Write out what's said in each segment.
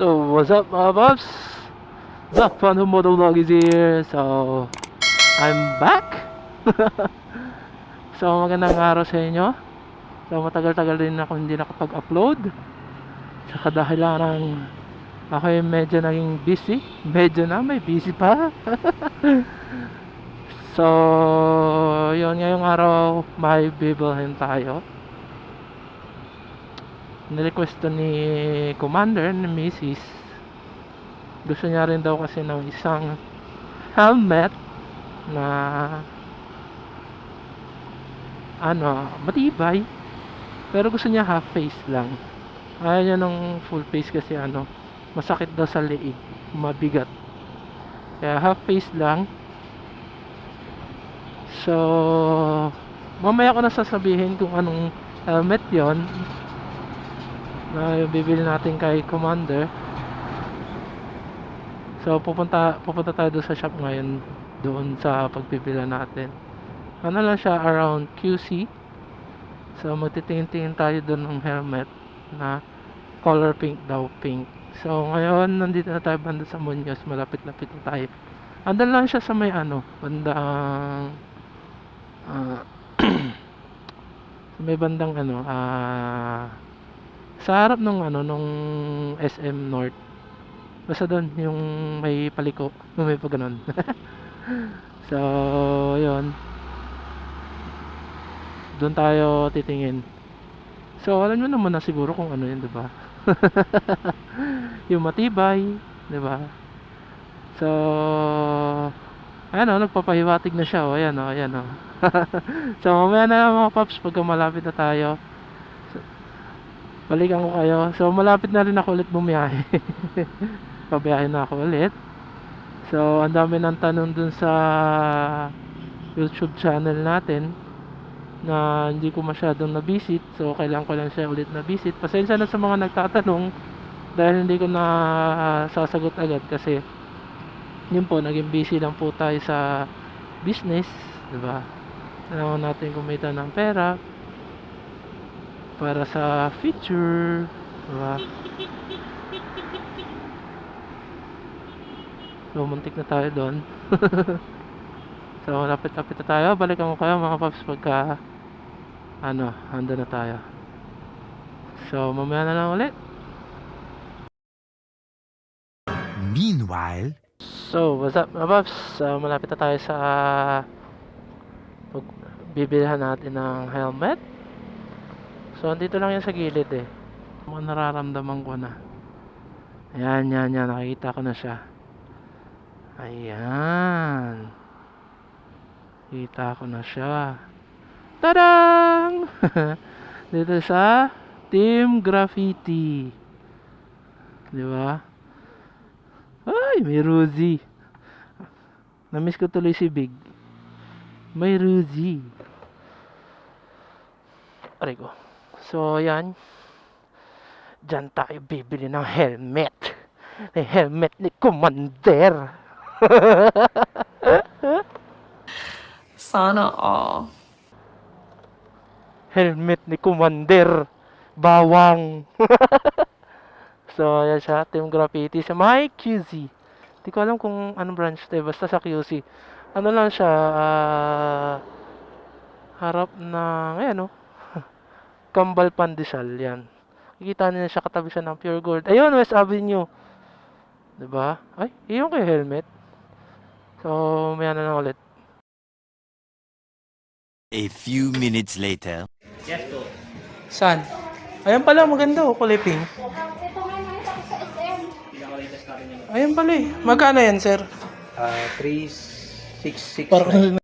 So, what's up mga paps? The Phantom Motovlog is here. So, I'm back. So, magandang araw sa inyo. So, matagal-tagal din ako hindi nakapag-upload. Sa kadahilan ng ako yung medyo naging busy. Medyo na, may busy pa. So, yun, ngayong araw may bibilhin tayo. Nirequest to ni Commander, ni Mrs. Gusto niya rin daw kasi ng isang helmet na matibay, pero gusto niya half face lang. Ayaw niya ng full face kasi masakit daw sa leeg, mabigat. Kaya half face lang. So, mamaya ko na sasabihin kung anong helmet yon na bibili natin kay Commander. So pupunta tayo doon sa shop ngayon, doon sa pagpipila natin. Ano lang siya, around QC. So magtitingin-tingin tayo doon ng helmet na color pink daw, pink. So ngayon nandito na tayo banda sa Muñoz, malapit-lapit na tayo. Andun lang siya sa may bandang sa may bandang sa harap nung nung SM North. Basta doon yung may paliko, yung may pag ganun. So, yun. Doon tayo titingin. So, alam nyo naman na siguro kung ano yun, diba? Yung matibay, diba? So, ayan nagpapahiwatig na siya. Ayan o. So, mamaya na lang mga paps, pagka malapit na tayo. Balikan ko kayo. So, malapit na rin ako ulit bumiyahe. Pabiyahe na ako ulit. So, ang dami ng tanong dun sa YouTube channel natin na hindi ko masyadong na-visit. So, kailangan ko lang siya ulit na-visit. Pasensya na sa mga nagtatanong dahil hindi ko na sasagot agad kasi yun po, naging busy lang po tayo sa business, diba? Kailangan natin kumita ng pera para sa future, diba? So, muntik na tayo doon. So, lapit-lapit na tayo. Balikan ko kayo mga paps pagka handa na tayo. So, mamaya na lang ulit. Meanwhile, So, what's up mga paps? Malapit na tayo sa bibilihan natin ng helmet. So, andito lang yan sa gilid eh. Mga nararamdaman ko na. Ayan. Nakikita ko na siya. Ayan. Kita ko na siya. Tadang! Dito sa Team Graffiti. Di ba? Ay, may Ruzy. Namiss ko tuloy si Big. May Ruzy. Aray ko. So, yan. Diyan tayo bibili ng helmet. Ng helmet ni Commander. Sana all. Helmet ni Commander. Bawang. So, ayan siya. Team Graffiti sa my QC. Hindi ko alam kung anong branch tayo. Basta sa QC. Ano lang siya. Harap ng, ayan Kambal Pandesal. Yan. Kikita niyo siya, katabi siya ng Pure Gold. Ayun, West Avenue. Diba? Ay, iyon kayo helmet. So, maya na lang ulit. a few minutes later. Saan? Ayan pala, maganda kulay pink. Ito nga nakita ko sa SM. Ayan pala eh. Magkano yan, sir? 366. Parang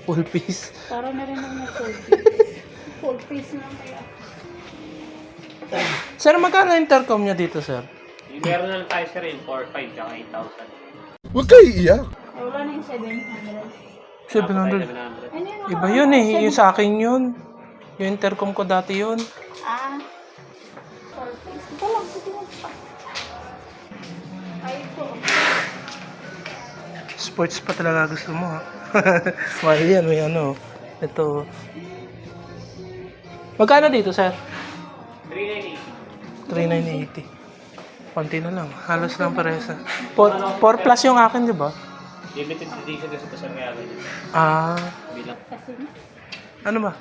full piece. Para na rin ang full face. Full face na kaya. Sir, magkano intercom niya dito, sir? Meron na lang tayo sa rin, 4-5 tsaka 8,000. Huwag kayo iiyak. Wala na yung 700. 700. 700. Ano yun? Iba yun eh. Yung sa akin yun. Yung intercom ko dati yun. Full face. Ito lang. Ay po. Sports pa talaga gusto mo ha. Mahal yan. May ito. Magkano dito, sir? 3,980. 3,980. Konti na lang. Halos lang parehas na. 4 plus yung akin, di ba? Limited edition kasi ito sa kaya Ah, bilang. Kasi, ano ba?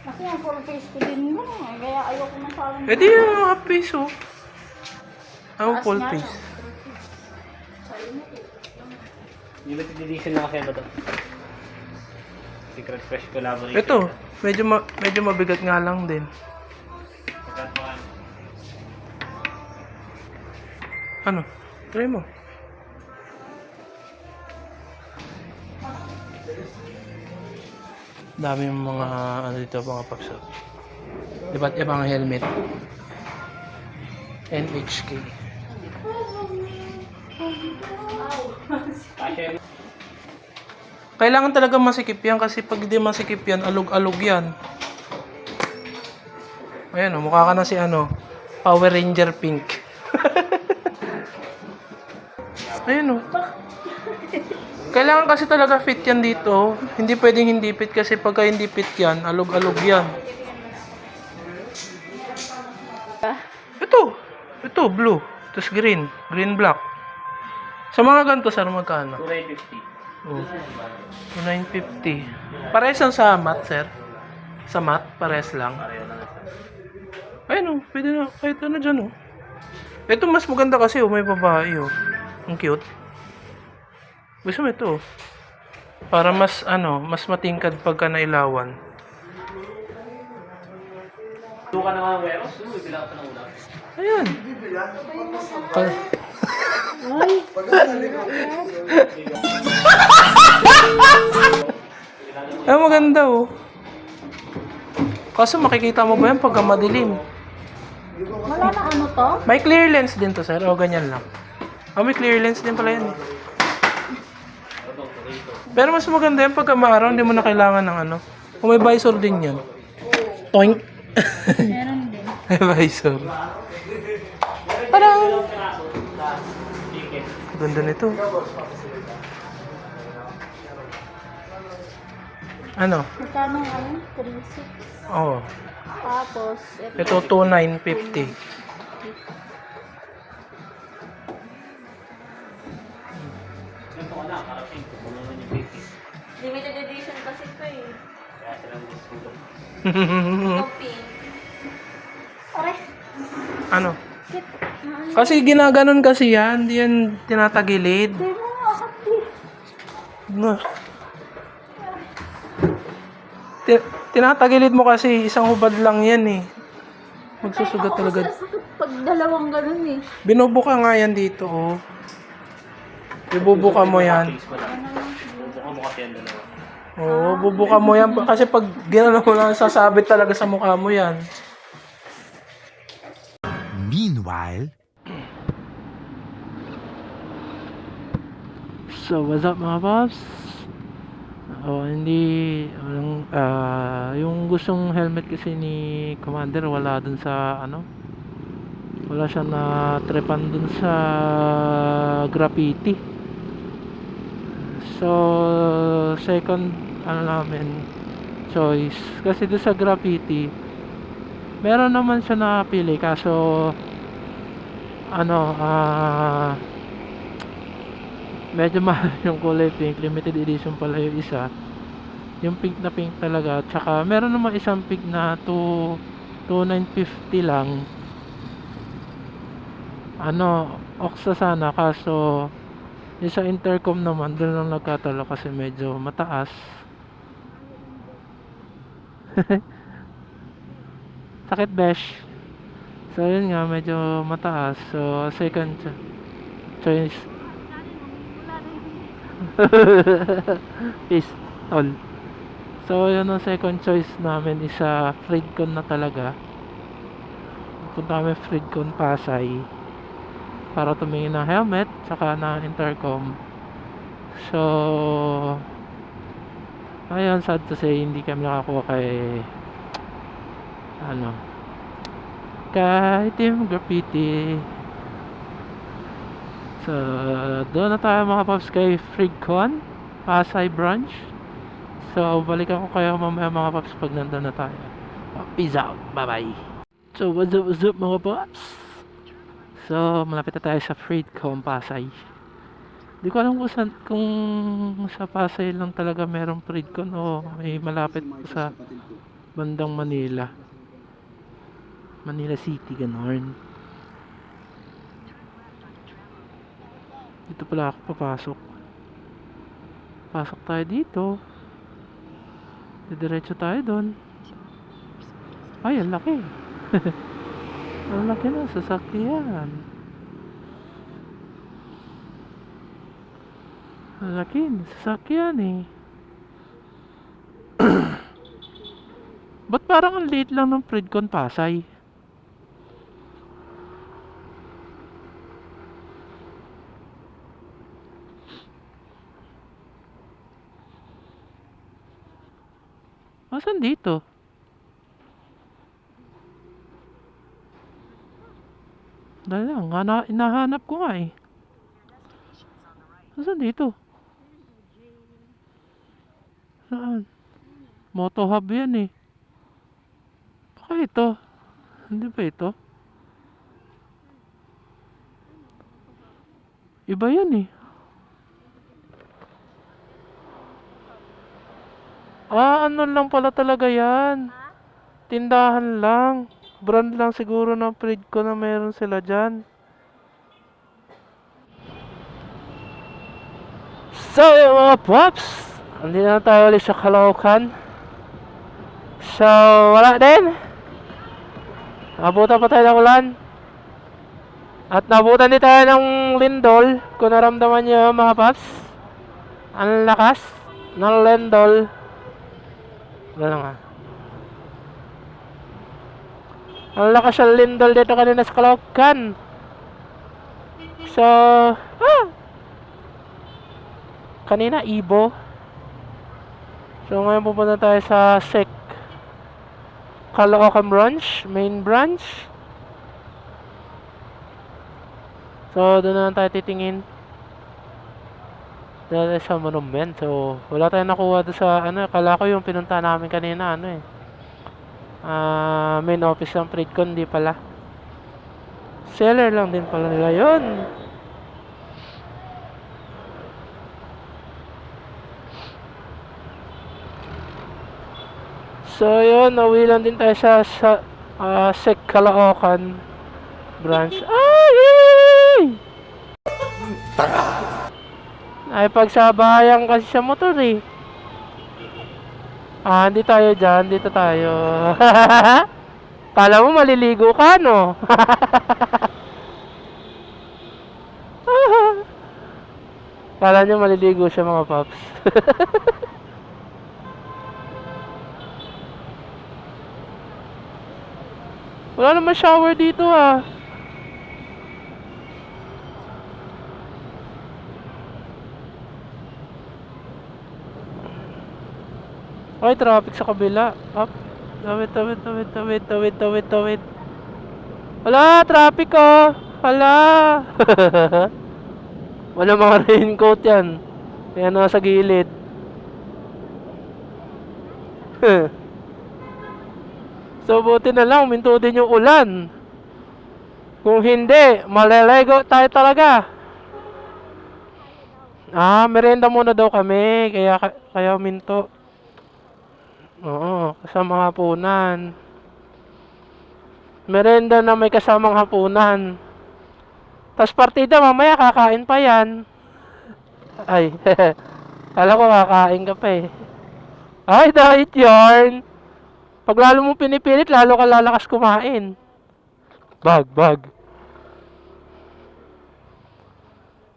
kasi yung full face ko din mo eh. Kaya ayoko masyadong. Eh di yung half face, oh. Ang Taas full nga face. lang. Limited edition na kasi ano to. Secret Fresh collaboration. Ito, medyo mabigat nga lang din. Ano? Try mo. Dami yung mga ano dito, mga paps. Iba't ibang helmet. NHK. Kasi Kailangan talaga masikip yan kasi pag di masikip yan, alog-alog yan. Ayan o, mukha ka na si ano, Power Ranger Pink. Ayun o. Kailangan kasi talaga fit yan dito. Hindi pwedeng hindi fit kasi pagka hindi fit yan, alog-alog yan. Ito, blue. Tapos green. Green black. Sa mga ganito, sir, magkano? 2,950. Oh. 950. Pares lang sa mat, sir. Sa mat, pares lang. Pareho na lang. Ayun oh, pwede na. Kahit ano dyan oh. Ito mas maganda kasi oh, may babae oh. Ang cute. Gusto mo ito oh. Para mas ano, mas matingkad pagka nailawan. Ito ka na nga weros. Bilang ka ng ulam. Ayan. Ay, Ay, maganda oh. Kaso makikita mo ba yan pagka madilim? wala na ano to? May clear lens din to, sir. O, ganyan lang. Oh, may clear lens din pala yan. Eh. Pero mas maganda yan pagka maaraw, hindi mo na kailangan ng ano. Kung may visor din yan. Toink! Meron din. May visor. Parang... Ganda nito. Ano? Magkano ano? 3,600. Oo. Tapos, Ito 2,950. Ito ka na, karating. Puno na yung 50. limited edition kasi ito eh. Kaya silang dispulo. Ito pink. Aray, Ano? shit. Ano? Kasi ginaganon kasi yan. Hindi yan tinatagilid. Hindi mo makakati. No. Tinatagilid mo kasi isang hubad lang yan eh. Magsusugat talaga. Sakit pag dalawang ganun eh. Binubuka nga yan dito oh. Ibubuka mo yan. Buka mo kasi yan dalawa. Oo, bubuka mo yan. Kasi pag ginano mo lang, sasabit talaga sa mukha mo yan. Meanwhile, So, what's up mga paps? Yung gustong helmet kasi ni Commander wala dun sa ano, wala siya na trepan dun sa graffiti. So second ano namin choice kasi dun sa graffiti meron naman siya napili kaso ano medyo mahal yung kulay pink, limited edition pala yung isa, yung pink na pink talaga. Tsaka meron naman isang pink na 2,950 lang, ano, Oxa sana, kaso yung sa intercom naman doon lang nagkatalo kasi medyo mataas. Sakit besh. So yun nga, medyo mataas. So second choice pistol. So yun ang second choice namin, isa Fredcon na talaga. Punta kami Fredcon Pasay para tumingin ng helmet tsaka ng intercom. So ayun, sad to say hindi kami nakakuha kay Team Graffiti. So doon na tayo mga paps kay Fredcon Pasay branch. So, balikan ko kayo mamaya mga paps pag nandun na tayo. Peace out. Bye-bye. So, what's up mga paps? So, malapit na tayo sa Freedcom Pasay. Di ko alam kung sa Pasay lang talaga merong Freedcom o may malapit sa bandang Manila. Manila City, ganon. Dito pala ako papasok. Pasok tayo dito. Diretso tayo doon. Ay, ang laki. Ang laki ng sasakyan. Ang laki ng sasakyan eh. Ba't parang ang liit lang ng Freedcom Pasay? Asan dito? Dahil lang, hinahanap ko nga eh. Asan dito? Saan? Moto Hub yan eh. Baka ito. Hindi ba ito? Iba yan eh. Ano lang pala talaga yan. Tindahan lang. Brand lang siguro ng Freedcom na meron sila dyan. So, yung mga pops, andito na tayo ulit sa Caloocan. So, wala din. Nabutan pa tayo ng ulan. At nabutan din tayo ng lindol. Kung naramdaman nyo mga pops, ang lakas ng lindol. Wala nga. Ang lakas ng lindol dito kanina sa Caloocan. So, kanina Ibo. So ngayon pupunta tayo sa SEC Caloocan branch, main branch. So doon na lang tayo titingin. Doon tayo sa monument. So wala tayong nakuha doon sa kala ko yung pinunta namin kanina main office ng Freedcom, di pala. Seller lang din pala nila yun. So yun, nauwi lang din tayo sa SEC Caloocan branch. Ay! Ay pagsabayan kasi sa motor eh. Hindi tayo dyan, dito tayo. Kala mo maliligo ka, no? Kala nyo maliligo siya mga paps. Wala naman shower dito ah. Ay, traffic sa kabila. Up. Tawid. Wala, traffic oh. Wala. Wala mga raincoat yan. Kaya nasa gilid. So, buti na lang, minto din yung ulan. Kung hindi, malelego tayo talaga. Merienda muna daw kami. Kaya minto. Oo, kasama hapunan. Merenda na may kasamang hapunan. Tas partida mamaya kakain pa yan. Ay, kala ko kakain ka pa eh. Ay, diet yarn. Pag lalo mo pinipilit, lalo ka lalakas kumain. Bag.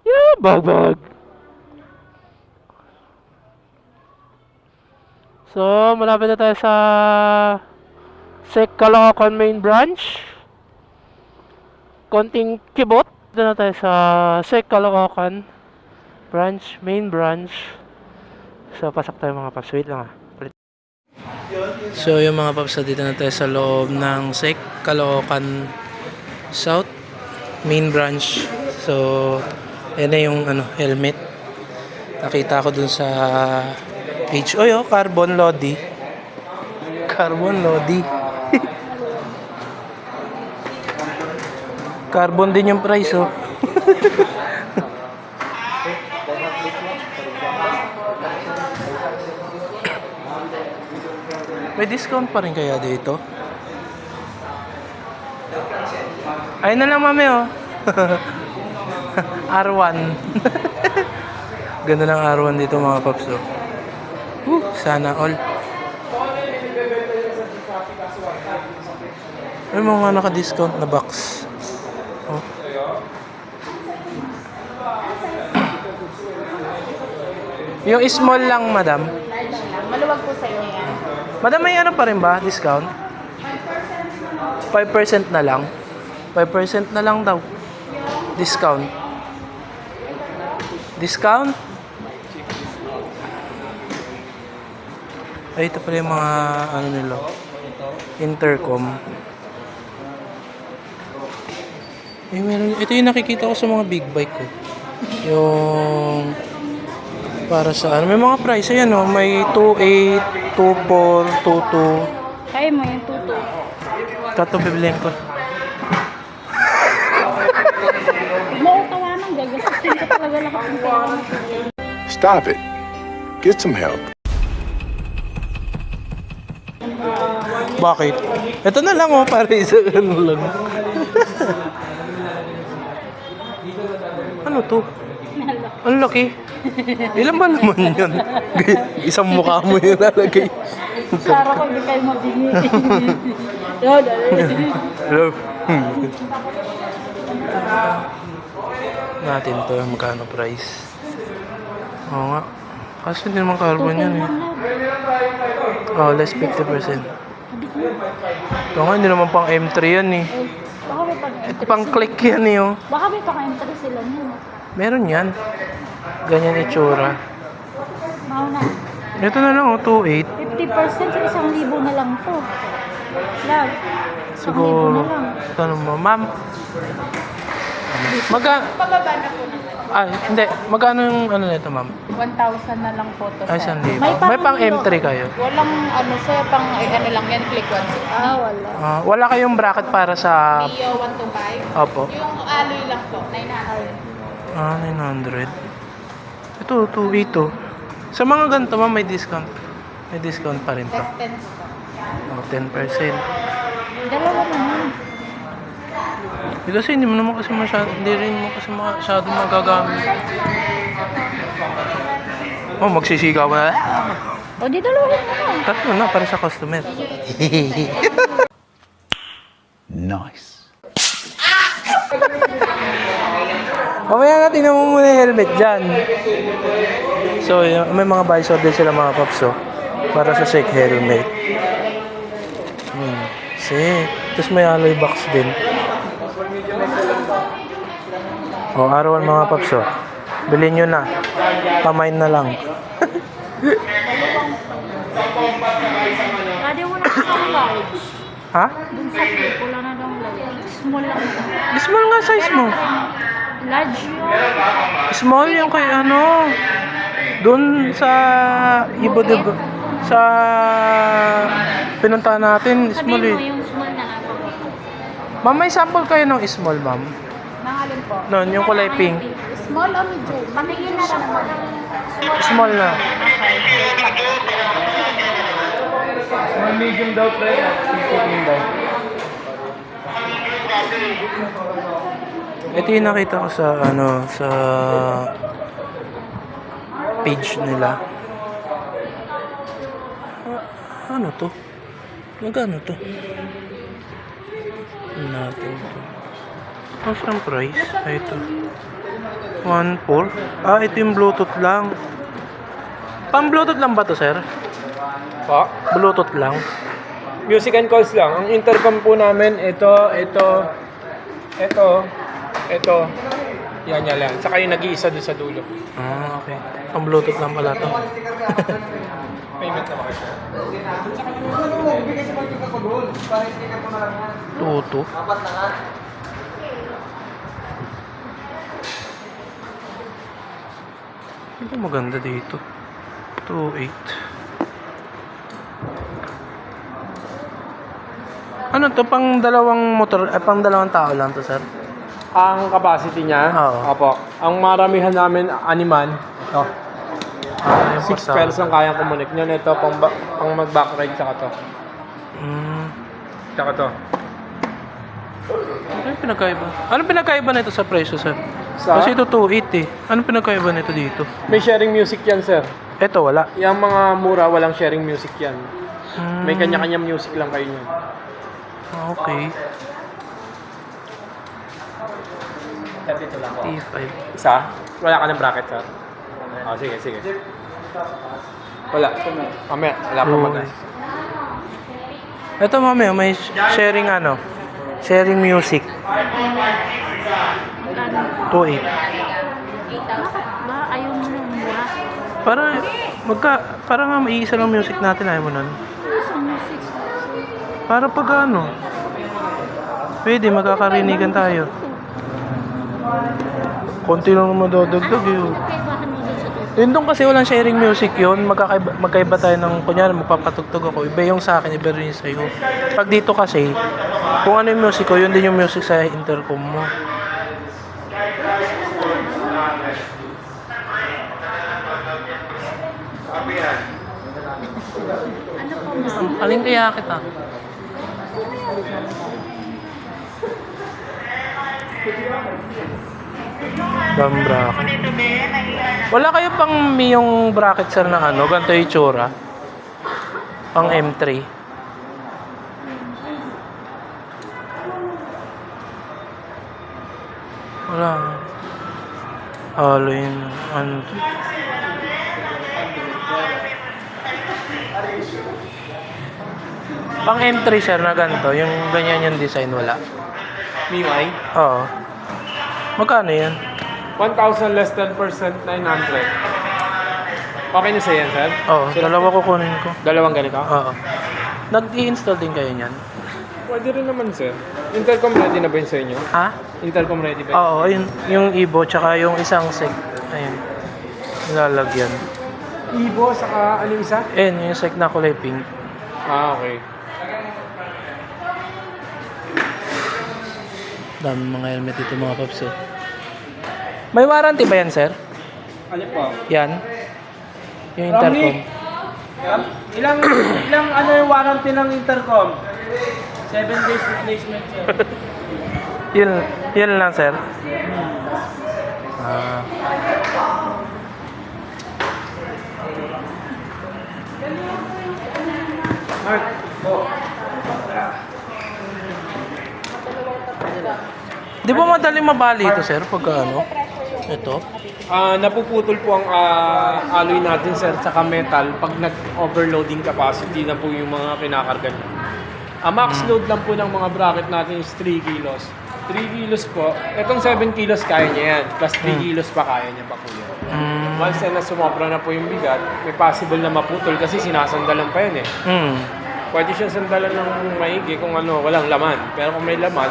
Yeah, bag. So, malapit na tayo sa SEC Caloocan main branch. Konting kibot. Doon na tayo sa SEC Caloocan branch, main branch. So, pasok tayo mga paps. Wait lang So, yung mga paps, dito na tayo sa loob ng SEC Caloocan South main branch. So, yan na yung helmet. Nakita ko dun sa H. Oy, oh, carbon Lodi. Carbon Lodi. Carbon din yung price, oh. May discount pa rin kaya dito? Ayun na lang, mami, oh. R1. Ganda ng R1 dito, mga paps, oh. Sana all. May mga naka-discount na box. Oh. Yung small lang, madam. Maluwag po sa inyo yan. Madam, may ano pa rin ba? Discount? 5% na lang. 5% na lang daw. Discount. Discount? Ay, ito pala yung mga ano nila. Intercom. Ay, meron. Ito yung nakikita ko sa mga big bike ko. Yung para sa ano. May mga price. Ayan o. May 2.8, 2.4, 2.2. Kaya mo yung tuto. Ito bibiliin ko. Mo tawanan, gagastusin ko talaga lahat ng pera mo. Stop it. Get some help. Bakit? Ito na lang oh, para isa ano lang. Ano to? Ang laki. Ilan ba naman yun? Isang mukha mo yung lalagay. Para ko hindi kayo mabingi. Hello. Natin to, magkano price? Oo nga. Kasi hindi naman carbon yan eh. Oh, less 50%. Ito nga, hindi naman pang M3 yan eh. Baka may pang-entry. Ito pang click yan eh oh. Baka may pang-entry sila niyo. Meron yan. Ganyan itsura. Mauna. Ito na lang oh, 2.8. 50% sa 1,000 na lang to. Love. Siguro. 1,000 na lang. Tanong mo, ma'am. Pababa na po naman. Ay, hindi. Magkano yung ano nito, ma'am? 1,000 na lang po to. Ay, sir. 1,000. May pang M3 kayo? Walang ano sir, pang ano lang yan, click 160. Wala. Wala kayong bracket para sa... Mio 125. Opo. Yung alloy lang po, 900. 900. Ito, 2.8 to. Sa mga ganito, ma'am, may discount. May discount pa rin to. Less 10 po. 10%. Dalawa naman. Kasi hindi mo naman kasi hindi rin mo kasi masyadong magagamit. Oh, magsisigaw na. O di dalawa naman. Tatlo na para sa customer. Nice. Mamaya na, tingnan mo muna yung helmet dyan. So, may mga visor din sila mga paps, oh. Para sa shake helmet. Tapos may alloy box din. Oh, arawan mga paps, oh. Bilhin nyo na. Pamain na lang. Pwede mo na ang large. Ha? Dun sa clip, wala na daw large. Small lang. Small nga size mo. Large yun. Small yung kay ano. Doon sa iba diba? Sa pinuntahan natin, small Sabihin mo eh. yung small na napapagod. Ma'am, may sample kayo ng small, ma'am? Nangalin po. Noon, yung kulay pink. Small o medium? Patingin na lang naman. Small na. Small medium daw, pre. Medium daw. Ito yung nakita ko sa ano, sa page nila. Ano to? Magkano to? Natin to. Ano siyang price? Ay, ito. 1.4? Ah, ito yung Bluetooth lang. Pang Bluetooth lang ba to, sir? Pa? Bluetooth lang. Music and calls lang. Ang intercom po namin, ito. Yan lang. Saka yung nag-iisa doon sa dulo. Ah, okay. Pang Bluetooth lang pala to. Payment na ba kayo? Tuto. Ito maganda dito. 2.8. Ano to? Pang dalawang motor, pang dalawang tao lang to, sir? Ang capacity niya, Oo. opo. Ang maramihan namin, animan. Ito. Yung 6 pasado. pairs lang kayang kumunik niyan. Ito, pang mag-back ride, tsaka to. Hmm. Tsaka to. Ano pinagkaiba? Ano pinagkaiba nito sa presyo, sir? Sa? Kasi ito 2.8 eh. Ano pinagkaiba nito dito? May sharing music yan, sir. Ito wala. Yung mga mura, walang sharing music yan. Hmm. May kanya-kanya music lang kayo niyan. Okay. Dito lang ako. T5. Isa? Wala ka ng bracket, sir? Oh, sige, sige. Wala. Mamaya, wala pa mag Ito mamaya may sharing ano? Sharing music. 2.8. Bakit ba? Ayaw mo ng mura? Para nga maiisa lang music natin, ayaw mo nun. Sa music. Para pag ano, pwede magkakarinigan tayo. Konti lang naman dadagdag yun. Kaibahan mo dun sa tuto. Yun doon kasi walang sharing music yun. Magkaiba tayo ng, kunyari magpapatugtog ako. Iba yung sa akin, iba rin yung sa'yo. Pag dito kasi, kung ano yung music ko, yun din yung music sa intercom mo. Ano pa mo? Alin kaya kita? Dam bracket. Wala kayo pang yung bracket sir na ano, ganito yung itsura? Pang M3. Wala. Halo yun. Ano to? Pang M3 sir na ganito, yung ganyan yung design wala. MIUI? Oo. Magkano yan? 1,000 less 10%, 900. Okay na sa yan, sir? Oo, dalawa kukunin ko. Dalawang ganito? Oo. Nag-i-install din kayo niyan? Pwede rin naman, sir. Intercom ready na ba yun sa inyo? Ha? Intercom ready ba? Oo, yung Evo tsaka yung isang sec. Ayun. Nilalagyan. Ibo, saka ano yung isa? Ayun, yung sec na kulay pink. Ah, okay. Dami mga helmet dito mga paps eh. May warranty ba yan, sir? Ano po? Yan? Yung intercom. Ilang ano yung warranty ng intercom? 7 days replacement, sir. Yun lang, sir. Ah. Mark, Di ba madaling mabali ito, sir? Pagka ano? Ito? napuputol po ang alloy natin, sir, saka metal pag nag-overloading capacity na po yung mga kinakarga niya. Max load lang po ng mga bracket natin is 3 kilos. 3 kilos po. Itong 7 kilos kaya niya yan. Plus 3 kilos pa kaya niya pa po yan. Once na sumobra na po yung bigat, may possible na maputol kasi sinasandalan pa yan eh. Pwede siya sandalan ng maigi kung ano, walang laman. Pero kung may laman,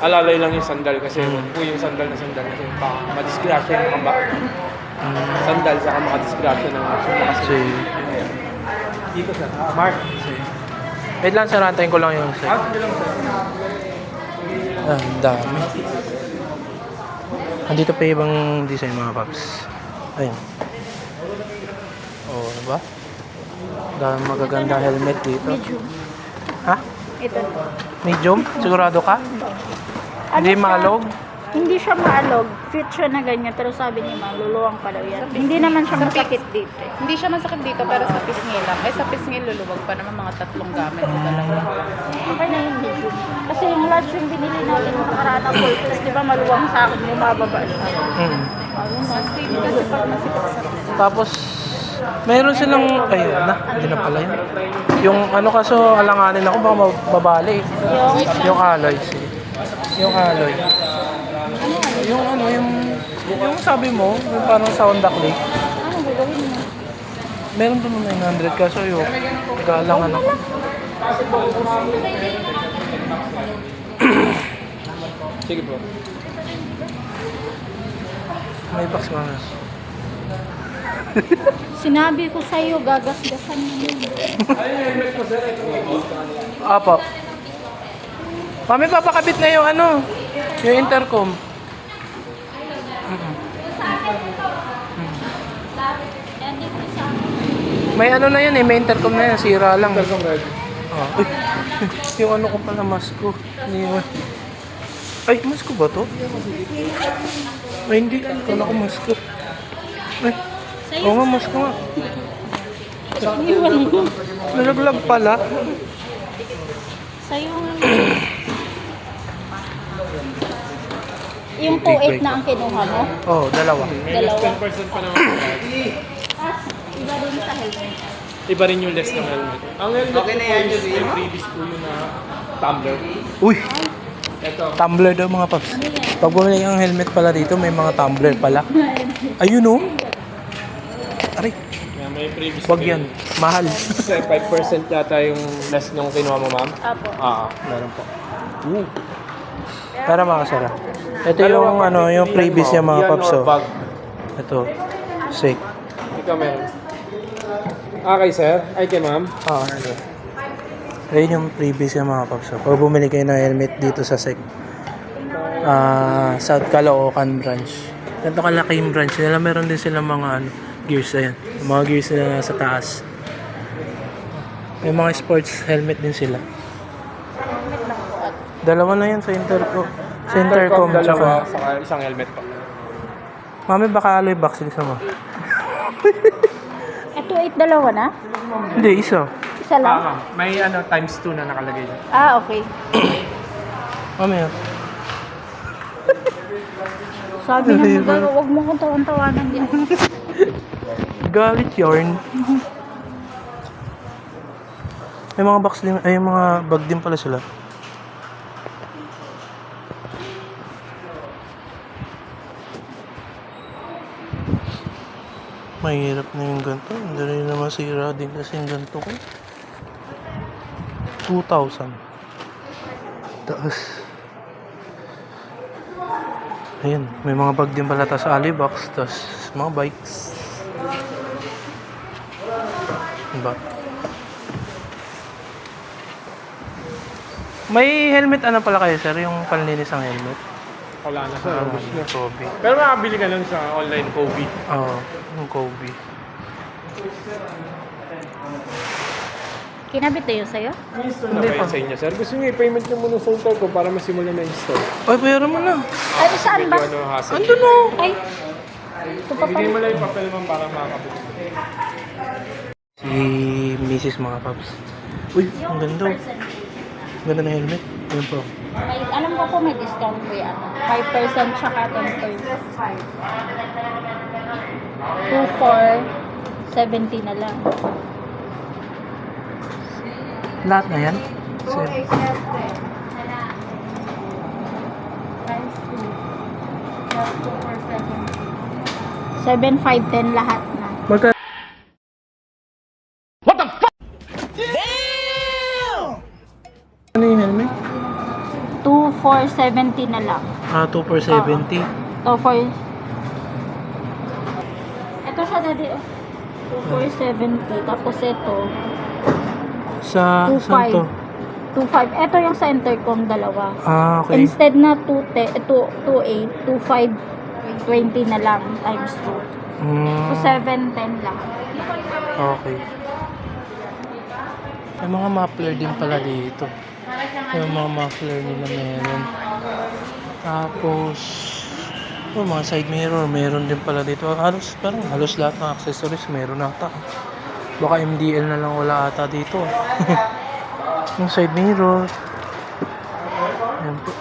alalay lang yung sandal kasi huwag po yung sandal kasi madisgrasya yung kamba. Sandal saka makadisgrasya ng Si... Dito, sir. Mark. Wait lang, sir. Antayin ko lang yung sec. Hindi lang, sir. Ah, ang dami. Andito pa yung ibang design mga paps. Ayun. Oh, ano ba? Dami magaganda helmet dito. Medium. Ha? Ito. Medium? Sigurado ka? Hindi siya? maalog? Hindi siya maalog. Fit siya na ganyan. Pero sabi niya, maluluwang pa daw yan. Hindi naman siya masakit dito. eh. Hindi siya masakit dito pero sa pisngi lang. Eh sa pisngi luluwag pa naman mga 3 gamit o dalawa. Okay na yung medium. Kasi yung large yung binili natin ng nakaraan ng full face, di ba maluwang sa akin, bumababa siya. Ayun na. Kasi pag masikip sa Tapos, mayroon silang... Ayun na, hindi na pala yun. Yung ano kaso, alanganin ako, baka mababali. Yung alloy. Yung alloy. Yung ano, yung sabi mo, yung parang sa Honda Click. Ano gagawin mo? Meron doon 900 kaso yung galangan ako. Sige po. May box mga. Sinabi ko sa'yo, gagasgasan mo yun. Apo. Mami, papakabit na yung ano, yung intercom. May ano na yan eh, may intercom na yan, sira lang. Intercom ready. Uy, yung ano ko pala, mask ko. Iniwan. Ay, mask ko ba to? Ay, hindi. Kala ko mask ko. Ay, oo nga, mask ko nga. Nalaglag pala. Sa'yo nga. Yung 2.8 na ang kinuha mo? Oo, dalawa. May less Dalawa. 10% pa naman. Iba rin sa helmet. Iba rin yung less ng helmet. Ang helmet okay na yan, may previous po yun na tumbler. Uy, Ito. tumbler daw mga paps. Pag bumili ang helmet pala dito, may mga tumbler pala. Ayun oh. Aray, Yan, may previous wag yan. Mahal. 5% yata yung less nung kinuha mo, ma'am. Apo. Meron po. Para mga sara. Ito yung ano, yung previous yung mga paps oh. Bag. Ito. Sick. Ikaw meron. Okay, sir. Ay, kay ma'am. Ito. Ayun yung previous yung mga paps oh. Pag bumili kayo ng helmet dito sa SEC. South Caloocan branch. Ganito kalaki yung branch nila. Meron din silang mga ano, gears. Ayan. Yung mga gears nila sa taas. May mga sports helmet din sila. Dalawa na yan sa intercom. Sa intercom dalawa, tsaka. saka isang helmet po. Mami, baka alloy box gusto mo. Ito 8 dalawa na? Hindi, isa. Isa lang? Ma'am. May ano, times 2 na nakalagay dyan. Okay. Mami, oh. Sabi ng mga huwag mo kong tawan-tawanan yan. Galit yarn. May mga box din, ay mga bag din pala sila. Mahirap na yung ganito. Hindi rin na masira din kasi yung ganito ko. 2,000. Taas. Ayan, may mga bag din pala ta sa Alibox. Tapos mga bikes. Diba? May helmet ano pala kayo sir? Yung panlinis ng helmet? Wala na sa Kobe. Pero makabili ka lang sa online Kobe. Oo, yung Kobe. Kinabit na yun sa'yo? Install na ba yun sa inyo, sir? Gusto niyo i-payment niyo muna sa hotel ko para masimulan na install. Ay, bayaran mo na. Ay, saan ba? Medyo ano, hassle. Andun o. Ay, ito pa Bigay pala. mo lang yung papel man para makakabili. Si Mrs. mga paps. Uy, ang ganda. Ang ganda na helmet. Ayun po. May, alam ko po may discount po yan. 5% tsaka 10%. 2,470 na lang. Lahat na yan? Sir. $7,510 lahat na. Magka... Ano yung helmet? 2,470 na lang. 2 for 70. To for... Ito siya daddy. 2,470. Tapos ito, Sa... Saan to? 2,500. Ito yung sa intercom dalawa. Okay. Instead na 2,8, 2,520 na lang times 2. So, 710 lang. Okay. May mga muffler din pala dito. Yung mga muffler nila meron. Tapos, mga side mirror, meron din pala dito. Parang halos lahat ng accessories meron ata. Baka MDL na lang wala ata dito. Yung side mirror. Ayan po.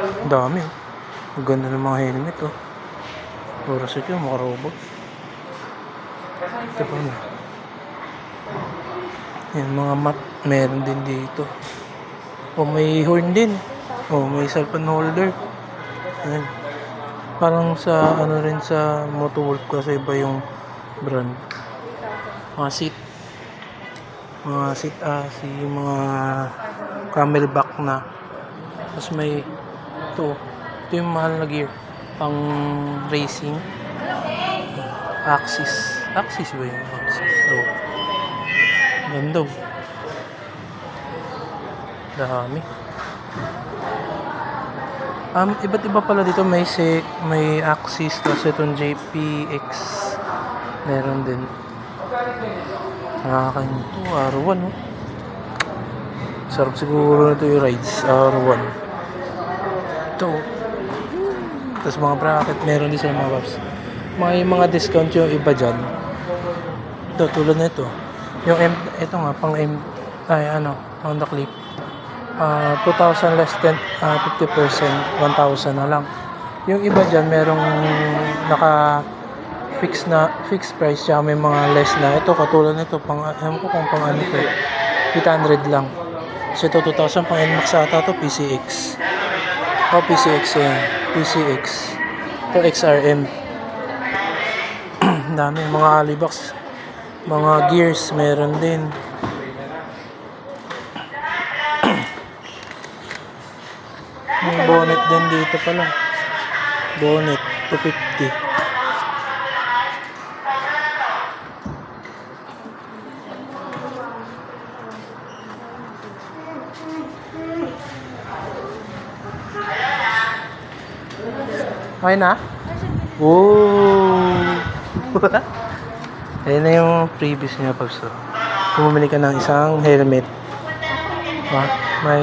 Ang dami. Ang ganda ng mga helmet oh. Oras ito yung mga robot. Ito pa na. Yan, mga mat, meron din dito. O may horn din. O may cellphone holder. Yan. Parang sa ano rin sa Motowolf kasi iba yung brand. Mga seat. Mga seat yung mga camelback na. Tapos may ito. Ito yung mahal na gear. Pang racing. Axis. Axis ba yung Axis? So, ganda. Dami. Iba't iba pala dito. May SICK, may Axis, tapos itong JPX. Meron din. Nakakain ito. R1, oh. Sarap siguro nito yung rides. R1. Ito. Tapos mga bracket. Meron din sila mga paps. May mga discount yung iba dyan. Ito, tulad na ito. Yung ito nga, pang Honda Clip. 2,000 less than 50%, 1,000 na lang. Yung iba dyan, merong fixed price siya, may mga less na. Ito, katulad nito, ewan ko kung pang ano ito, 800 lang. So ito, 2,000 pang NMAX ata ito, PCX. PCX yan. PCX. Ito, XRM. Dami, mga Alibox. Mga gears, meron din. May bonnet din dito pala. Bonnet, 250. Okay na? Wow! Ayan na yung previous niya, Paps. Bumili ka ng isang helmet. May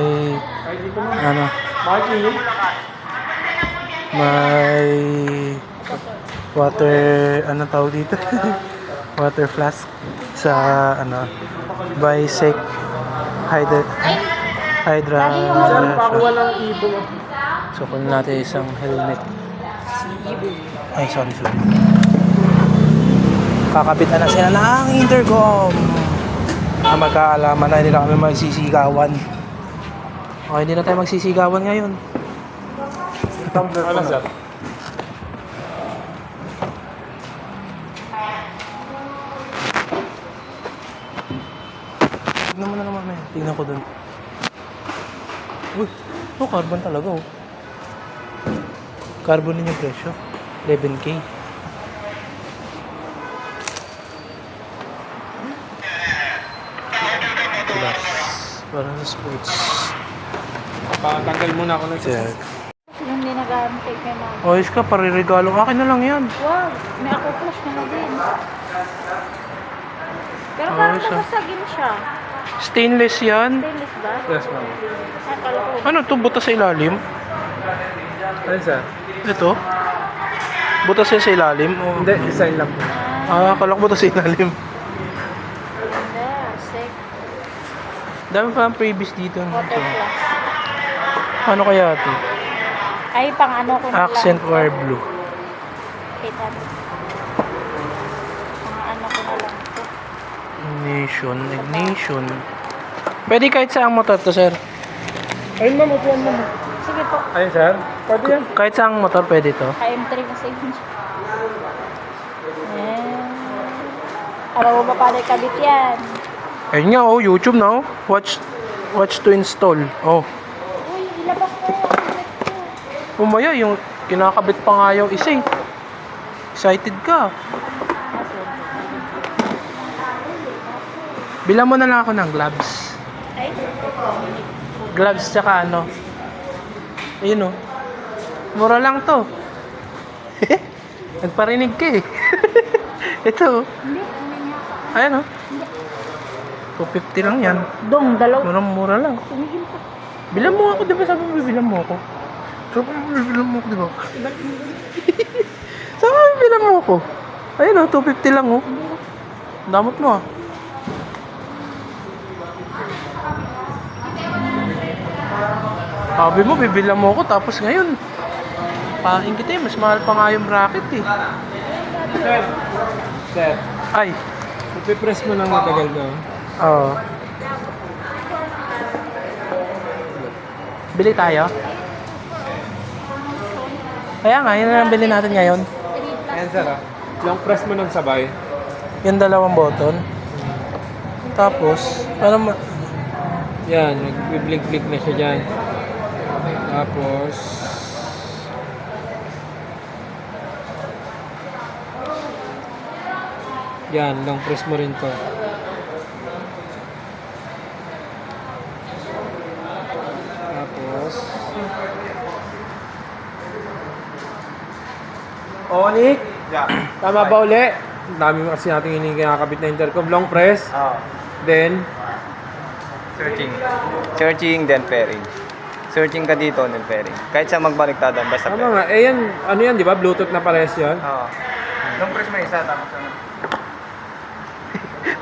may water, tawag dito? Water flask sa Bisec Hydra. Walang ibon. So kunin natin isang helmet. Ay, sorry. Kakabitan na sila ng intercom. Magkaalaman na, hindi na kami magsisigawan. Okay, hindi na tayo magsisigawan ngayon. Ano, sir? Tignan mo na naman, man. Tignan ko dun. Uy, carbon talaga, oh. Carbon din yung presyo. 11K. Plus. Parang sa sports. Patanggal muna ako ng Check. Yung hindi nag-aaral kay mama. Ayos ka, pariregalo. Akin na lang yan. Wow, may ako flash na din. Pero parang Ayos, ah. nabasagin siya. Stainless yan. Stainless ba? Yes, ma'am. Ay, kala ko. Ano to? Butas sa ilalim? Ano, sir? Ito? Butas yan sa ilalim? O... Hindi, design lang po. Akala ko butas sa ilalim. Ganda, sick. Dami pa ang previous dito. Water flash. Ano kaya ito? Ay, pang ano ko na Accent lang. wire blue. Kita mo. Pang ano ko na lang ito. Ignition. Pwede kahit saang motor to, sir. Ayun, ma'am. Upuan mo. Sige po. Ayun, sir. Pwede yan. Kahit saang motor pwede to. KM3 kasi yun siya. Alam mo ba paano ikabit yan? Ayun nga, oh, YouTube na, oh. Watch to install. Oh. Uy, ilabas mo yan. Umaya, yung kinakabit pa nga yung isa, eh. Excited ka. Bilang mo na lang ako ng gloves. Ay, Gloves tsaka ano. Ayun, oh. Mura lang to. Nagparinig ka, eh. Ito, oh. Ayan, oh. 250 lang yan. dong, dalaw. Mura lang. Tumigil pa. Bilang mo ako, di ba? Sabi mo, bilang mo ako. Sabi mo, bilang mo ako, di ba? Sabi mo, bilang mo ako. Ayun, oh, 250 lang, oh. Damot mo, ah. Sabi mo, bibilang mo ako, tapos ngayon, paing kita, mas mahal pa nga yung bracket, eh. Sir. Sir. Ay, Ipipress mo ng matagal na. oo. Bili tayo? Kaya nga, yun na lang bili natin ngayon. Ayan, sir, ah. Long press mo ng sabay. Yung dalawang button. Tapos, ano Yan, nag-blink-blink na siya dyan. Tapos, yan, long press mo rin to. Onyx. Yeah. Tama ba uli? Ang dami kasi natin kinakabit na intercom. Long press. Then, Searching, then pairing. Searching ka dito, then pairing. Kahit sa magbaliktadan, basta tama pairing. nga. Eh yan, ano yan, di ba? Bluetooth na pares yan. Oo. Long press may isa, tapos ano.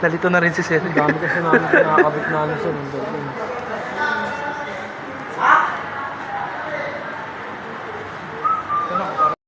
Nalito na rin si Sir. Ang dami kasi namin kinakabit na ano sa nandun.